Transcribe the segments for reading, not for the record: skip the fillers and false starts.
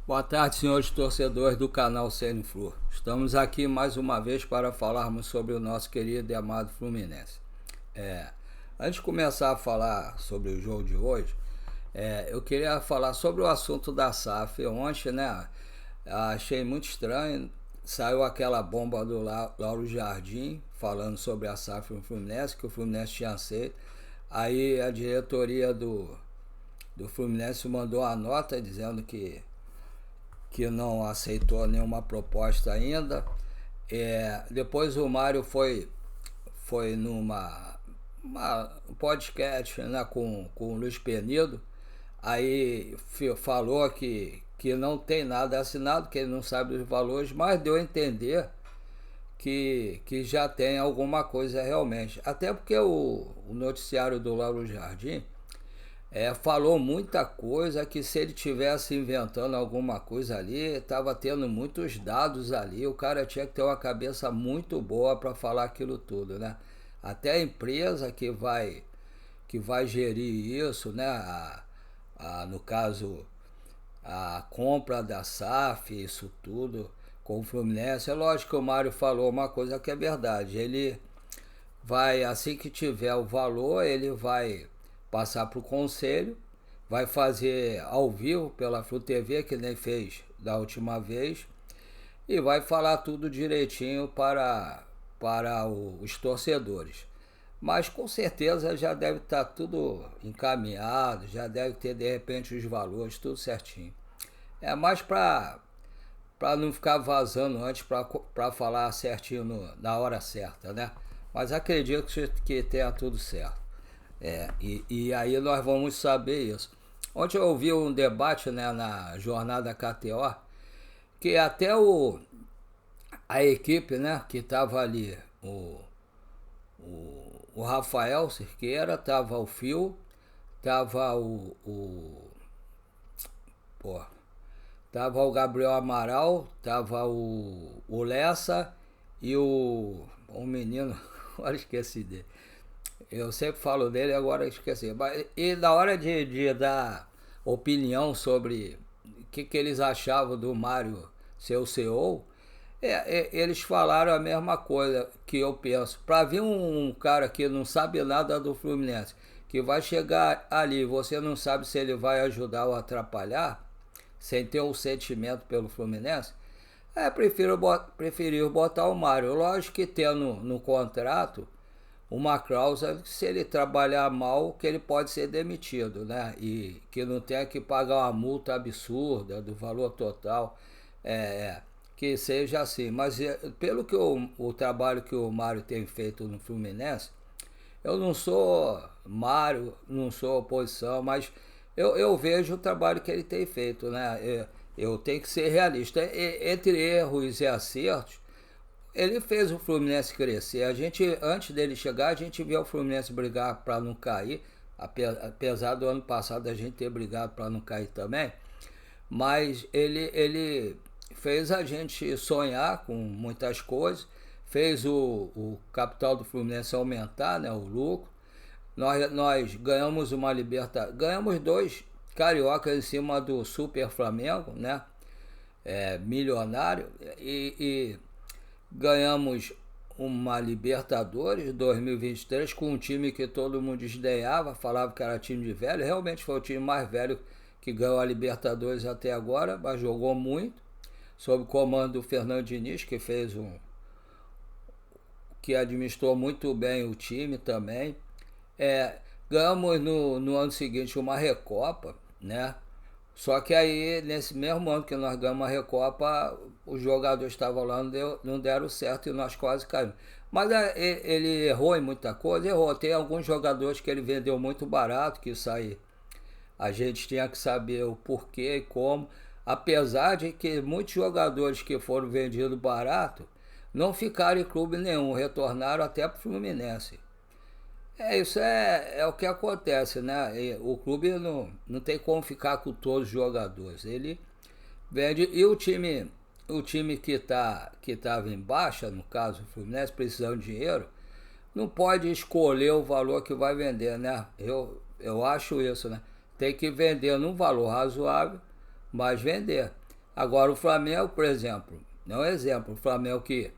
Boa tarde, senhores torcedores do canal CN-Flu. Estamos aqui mais uma vez para falarmos sobre o nosso querido e amado Fluminense. Antes de começar a falar sobre o jogo de hoje, eu queria falar sobre o assunto da SAF. Ontem, né, achei muito estranho, saiu aquela bomba do Lauro Jardim falando sobre a SAF no Fluminense, que o Fluminense tinha aceito. Aí a diretoria do Fluminense mandou a nota dizendo que não aceitou nenhuma proposta ainda. Depois o Mário foi numa um podcast, né, com o Luiz Penido. Aí falou que não tem nada assinado, que ele não sabe os valores, mas deu a entender que já tem alguma coisa realmente. Até porque o noticiário do Lauro Jardim falou muita coisa que, se ele tivesse inventando alguma coisa ali, estava tendo muitos dados ali, o cara tinha que ter uma cabeça muito boa para falar aquilo tudo, né? Até a empresa que vai gerir isso, né? No caso, a compra da SAF, isso tudo com o Fluminense. É lógico que o Mário falou uma coisa que é verdade. Ele vai, assim que tiver o valor, ele vai passar para o conselho, vai fazer ao vivo pela Flu TV, que nem fez da última vez, e vai falar tudo direitinho para os torcedores. Mas com certeza já deve estar tudo encaminhado, já deve ter de repente os valores, tudo certinho. É mais para não ficar vazando antes, para falar certinho na hora certa, né? Mas acredito que tenha tudo certo. E aí nós vamos saber isso. Ontem eu ouvi um debate, né, na jornada KTO, que até a equipe, né, que estava ali, o Rafael Cerqueira, estava o Fio, estava tava o Gabriel Amaral, estava o Lessa e o menino, agora esqueci dele. Eu sempre falo dele, agora esqueci. E na hora de dar opinião sobre o que eles achavam do Mário ser o CEO, eles falaram a mesma coisa que eu penso. Para vir um cara que não sabe nada do Fluminense, que vai chegar ali, você não sabe se ele vai ajudar ou atrapalhar, sem ter um sentimento pelo Fluminense, preferiu botar o Mário. Lógico que tendo no contrato uma cláusula que, se ele trabalhar mal, que ele pode ser demitido, né? E que não tenha que pagar uma multa absurda do valor total, que seja assim. Mas pelo que o trabalho que o Mário tem feito no Fluminense, eu não sou Mário, não sou oposição, mas eu vejo o trabalho que ele tem feito, né? Eu tenho que ser realista. Entre erros e acertos, ele fez o Fluminense crescer. A gente, antes dele chegar, a gente viu o Fluminense brigar para não cair, apesar do ano passado a gente ter brigado para não cair também. Mas ele fez a gente sonhar com muitas coisas, fez o capital do Fluminense aumentar, né, o lucro. Nós ganhamos uma Libertadores, ganhamos 2 cariocas em cima do Super Flamengo, né? Milionário, e ganhamos uma Libertadores 2023 com um time que todo mundo desdenhava, falava que era time de velho. Realmente foi o time mais velho que ganhou a Libertadores até agora, mas jogou muito, sob o comando do Fernando Diniz, que que administrou muito bem o time também. Ganhamos no ano seguinte uma Recopa, né? Só que aí, nesse mesmo ano que nós ganhamos a Recopa, os jogadores estavam lá, não deram certo e nós quase caímos. Mas ele errou em muita coisa, errou. Tem alguns jogadores que ele vendeu muito barato, que isso aí a gente tinha que saber o porquê e como. Apesar de que muitos jogadores que foram vendidos barato não ficaram em clube nenhum, retornaram até para o Fluminense. Isso é o que acontece, né? O clube não tem como ficar com todos os jogadores. Ele vende. E o time que estava em baixa, no caso o Fluminense, precisando de dinheiro, não pode escolher o valor que vai vender, né? Eu acho isso, né? Tem que vender num valor razoável, mas vender. Agora o Flamengo, por exemplo, não é um exemplo, o Flamengo que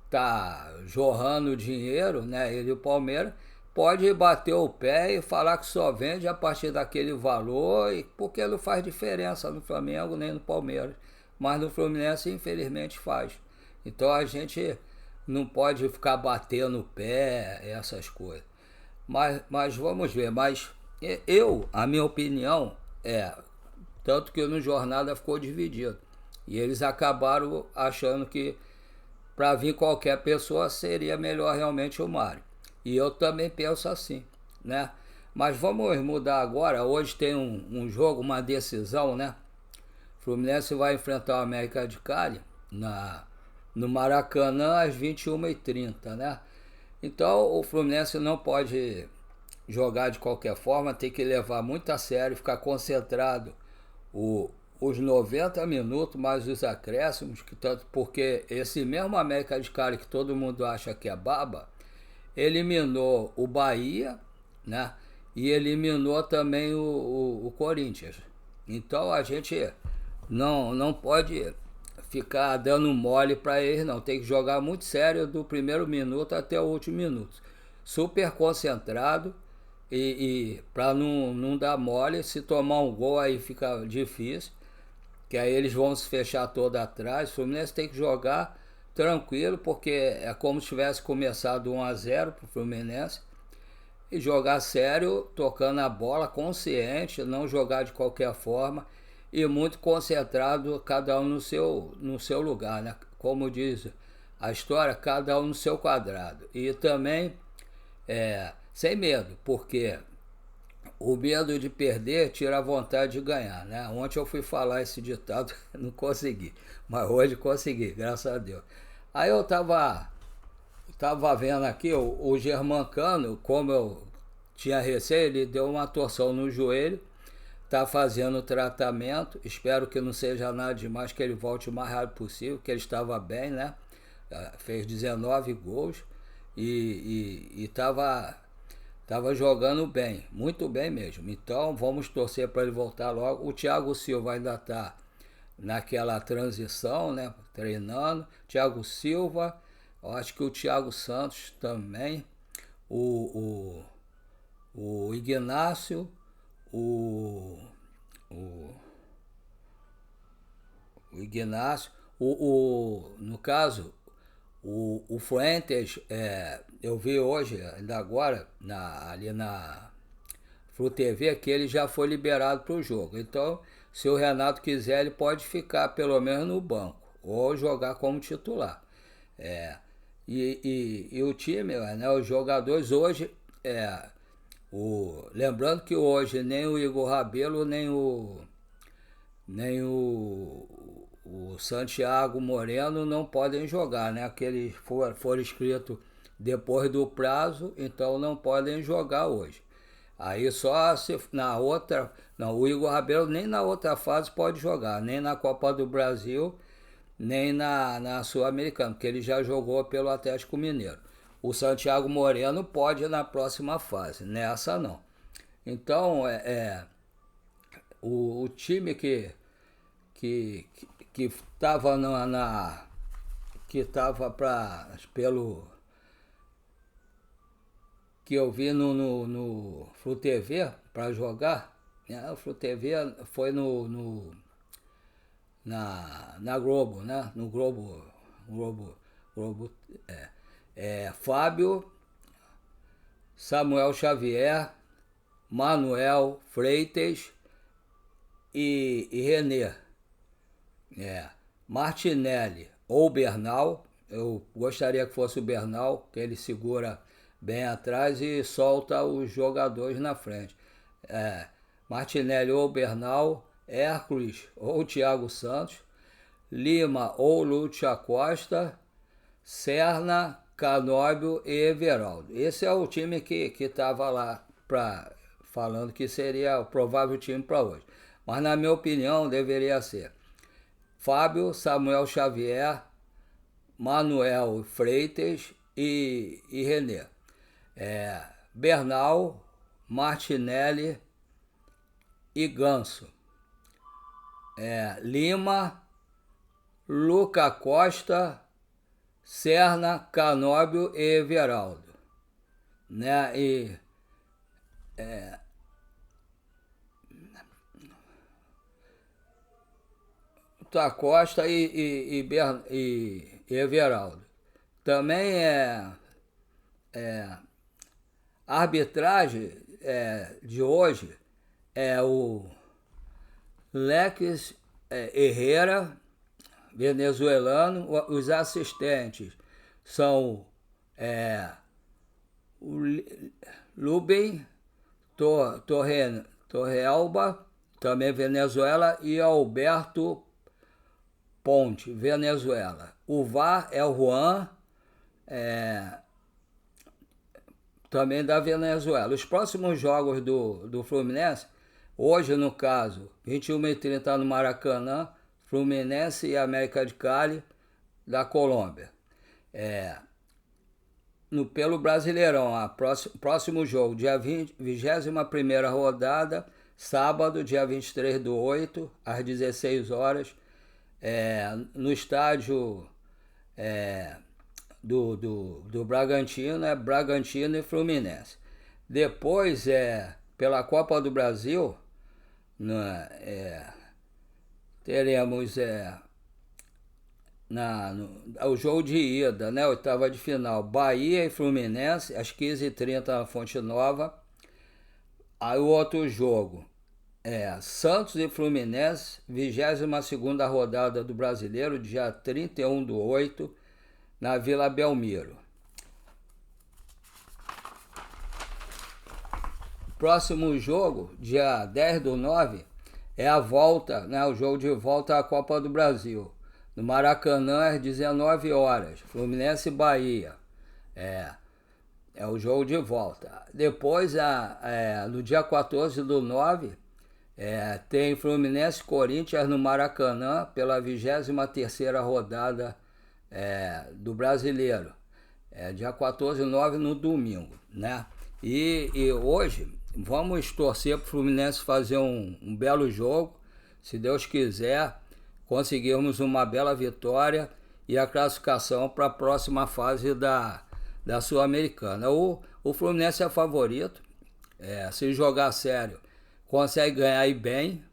tá jorrando dinheiro, né? Ele e o Palmeiras pode bater o pé e falar que só vende a partir daquele valor, porque não faz diferença no Flamengo nem no Palmeiras, mas no Fluminense infelizmente faz. Então a gente não pode ficar batendo o pé, essas coisas. Mas vamos ver, a minha opinião é, tanto que no Jornada ficou dividido. E eles acabaram achando que para vir qualquer pessoa seria melhor realmente o Mário. E eu também penso assim, né? Mas vamos mudar agora. Hoje tem um jogo, uma decisão, né? O Fluminense vai enfrentar o América de Cali no Maracanã às 21h30, né? Então o Fluminense não pode jogar de qualquer forma, tem que levar muito a sério, ficar concentrado os 90 minutos mais os acréscimos, que tanto porque esse mesmo América de Cali que todo mundo acha que é baba, eliminou o Bahia, né? E eliminou também o Corinthians. Então a gente não pode ficar dando mole para eles, não. Tem que jogar muito sério do primeiro minuto até o último minuto. Super concentrado e para não dar mole, se tomar um gol aí fica difícil, que aí eles vão se fechar todo atrás. O Fluminense tem que jogar tranquilo, porque é como se tivesse começado 1-0 para o Fluminense, e jogar sério, tocando a bola, consciente, não jogar de qualquer forma, e muito concentrado, cada um no seu lugar, né? Como diz a história, cada um no seu quadrado. E também sem medo, porque o medo de perder tira a vontade de ganhar, né? Ontem eu fui falar esse ditado, não consegui, mas hoje consegui, graças a Deus. Aí eu tava vendo aqui o Germancano, como eu tinha receio, ele deu uma torção no joelho, tá fazendo tratamento, espero que não seja nada demais, que ele volte o mais rápido possível, que ele estava bem, né? Fez 19 gols e tava jogando bem, muito bem mesmo. Então vamos torcer para ele voltar logo. O Thiago Silva ainda está naquela transição, né? Treinando. Thiago Silva, eu acho que o Thiago Santos também, o, o Ignácio, o, o, o Ignácio, no caso, o Fuentes, eu vi hoje, ainda agora, ali na Flu TV, que ele já foi liberado para o jogo. Então, se o Renato quiser, ele pode ficar pelo menos no banco, ou jogar como titular. E o time, né, os jogadores hoje, lembrando que hoje nem o Igor Rabelo, nem o Santiago Moreno não podem jogar, né? Aqueles foram inscritos depois do prazo, então não podem jogar hoje. Aí só se na outra. Não, o Igor Rabelo nem na outra fase pode jogar, nem na Copa do Brasil, nem na Sul-Americana, porque ele já jogou pelo Atlético Mineiro. O Santiago Moreno pode na próxima fase, nessa não. Então, o time que estava que estava pelo que eu vi no Flu TV para jogar, né? O Flu TV foi na Globo, né? No Globo Fábio, Samuel Xavier, Manuel Freitas e Renê. Martinelli ou Bernal, eu gostaria que fosse o Bernal, que ele segura bem atrás e solta os jogadores na frente. Martinelli ou Bernal, Hércules ou Thiago Santos, Lima ou Lúcio Acosta, Serna, Canóbio e Everaldo. Esse é o time que estava lá falando que seria o provável time para hoje. Mas na minha opinião deveria ser Fábio, Samuel Xavier, Manuel Freitas e Renê. Bernal, Martinelli e Ganso. Lima, Luca Costa, Serna, Canóbio e Everaldo, né? E Luca Costa e Everaldo. Também a arbitragem de hoje é o Lex Herrera, venezuelano. Os assistentes são o Luben Torrealba, também Venezuela, e Alberto Ponte, Venezuela. O VAR é o Juan, também da Venezuela. Os próximos jogos do Fluminense, hoje no caso, 21h30 no Maracanã, Fluminense e América de Cali, da Colômbia. Pelo Brasileirão, próximo jogo, dia 21ª rodada, sábado, dia 23/8, às 16 horas, no estádio do Bragantino, Bragantino e Fluminense. Depois, pela Copa do Brasil, teremos o jogo de ida, né, oitava de final, Bahia e Fluminense, às 15h30 na Fonte Nova. Aí o outro jogo Santos e Fluminense, 22ª rodada do Brasileiro, dia 31/8, na Vila Belmiro. Próximo jogo, dia 10/9, é a volta, né, o jogo de volta à Copa do Brasil. No Maracanã, às 19 horas, Fluminense e Bahia. É o jogo de volta. Depois, no dia 14/9, tem Fluminense e Corinthians no Maracanã pela 23ª rodada do Brasileiro. Dia 14/9 no domingo, né? E hoje vamos torcer para o Fluminense fazer um belo jogo, se Deus quiser, conseguirmos uma bela vitória e a classificação para a próxima fase da Sul-Americana. O Fluminense é favorito, se jogar sério, consegue ganhar e bem.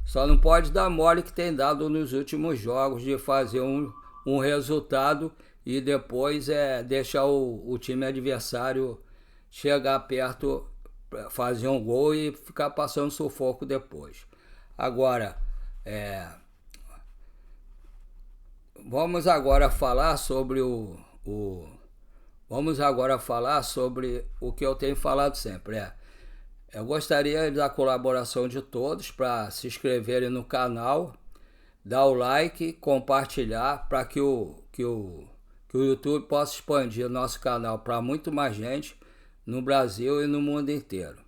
Só não pode dar mole que tem dado nos últimos jogos de fazer um resultado e depois deixar o time adversário chegar perto, fazer um gol e ficar passando sufoco depois. Agora, vamos agora falar sobre o que eu tenho falado sempre. Eu gostaria da colaboração de todos para se inscreverem no canal, dar o like, compartilhar para que o YouTube possa expandir nosso canal para muito mais gente no Brasil e no mundo inteiro.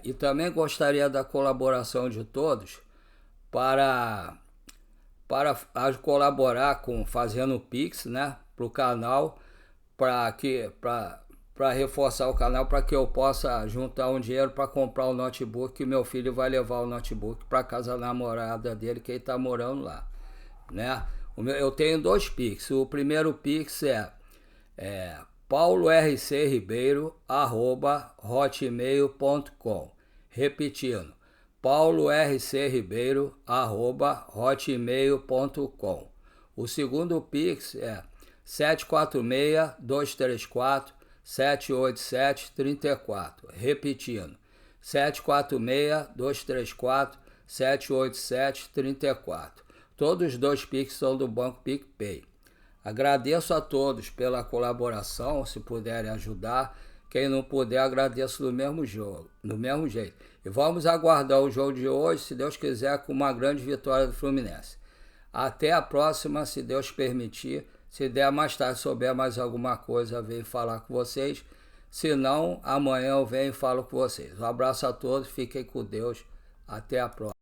E também gostaria da colaboração de todos para colaborar fazendo o Pix, né, para o canal, para reforçar o canal, para que eu possa juntar um dinheiro para comprar o notebook, que meu filho vai levar o notebook para casa da namorada dele, que ele está morando lá, né? Eu tenho 2 Pix. O primeiro Pix é paulorcribeiro@hotmail.com. Repetindo, paulorcribeiro@hotmail.com. O segundo Pix é 746-234-787-34. Repetindo, 746-234-787-34. Todos os 2 Pix são do Banco PicPay. Agradeço a todos pela colaboração, se puderem ajudar. Quem não puder, agradeço do mesmo jeito. E vamos aguardar o jogo de hoje, se Deus quiser, com uma grande vitória do Fluminense. Até a próxima, se Deus permitir. Se der mais tarde, souber mais alguma coisa, eu venho falar com vocês. Se não, amanhã eu venho e falo com vocês. Um abraço a todos, fiquem com Deus. Até a próxima.